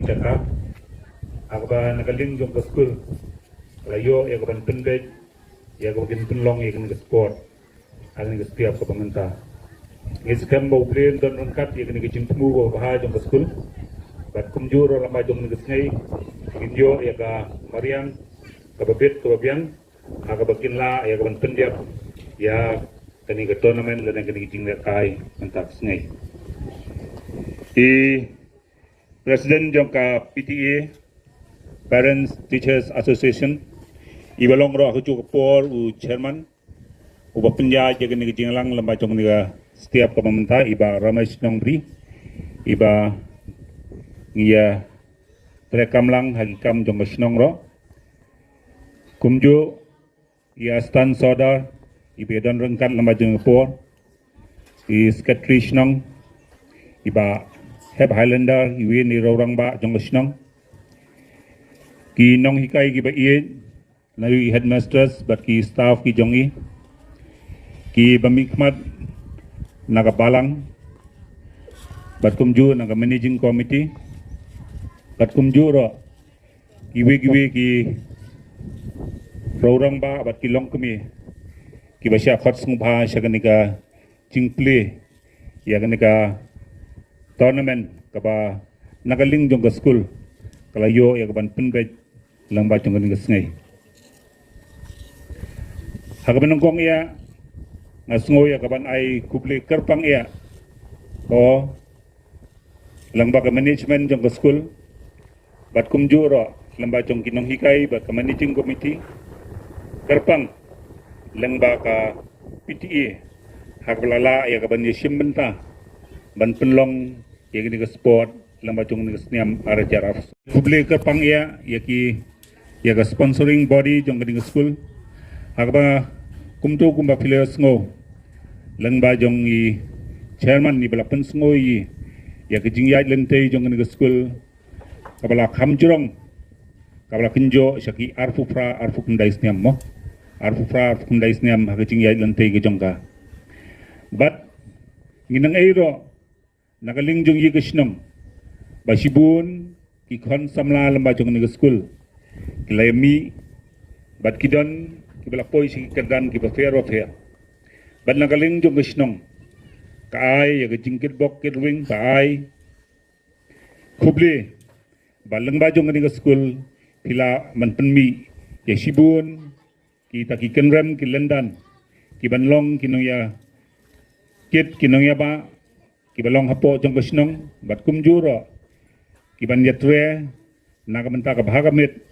cakap apa nagaling jong ke school layo ya kapan pendek ya kapan penlong ya kan ke sport akan ke setiap ke pemerintah ngiskan mau brain dan rengkat ya kan ke cimpu bahaya jong ke school bat kumjur lama jong ke sngai injo ya ka mariang ke babet ke babian aga bakin la ya kapan pendek ya kani ke tournament dan kani ke jingga kai mentak sngai Presiden jangka PTA Parents Teachers Association ibalong ro aku cukup por chairman uba penja jaga ni jinglang lamba jong ni setiap pemerintah iba Ramesh Nongri iba ngia terekam lang hagikam jong snong ro kumjo ia stan soda ibe dan rengkat lamba jong por i secretary snong iba Heb Highlander iwi ni orang ba jong snong ki nong hikai ki ba ie lalu headmasters bat ki staff ki jongi ki bamikmat naga balang bat kumju naga managing committee bat kumju ro iwi ki orang ba bat ki long kemi ki basya khot sungpha shaganika jingple ya ganika tournament kaba nagaling jong ke school kalayo ya kaban penbej lamba jong ke ngai hagaban ngong ya ngasngo ya kaban ai kuble kerpang ya o lamba ke management jong ke school bat kumju ro lamba jong kinong hikai bat ke managing committee kerpang lamba ka PTA haglala ya kaban ye simbenta ban penlong ya gini ke sport lamba jong ni sniam ara jaraf kuble ke pang ya ki ya ke sponsoring body jong gini ke school agba kumto kumba players ngo lamba jong i chairman ni bala pensngo i ya ke jingyai lente jong gini ke school kabala khamjurong kabala kinjo shaki arfu kundai sniam mo arfu kundai sniam ha ke jingyai lente ke jongka but nginang eiro nagaling jong yi gesnong basibun ki khon samla lamba jong ni school kilayami bat kidon ki bala poi si kedan ki fair bat nagaling jong gesnong kai ya jingkit bok kit wing bai kuble baleng ba jong ni school kila man penmi ya sibun ki taki kenrem ki lendan ki banlong ki noya kit ki noya ba kibalong hapo jong kesnong bat kumjuro kiban yatre naga menta ka bhagamit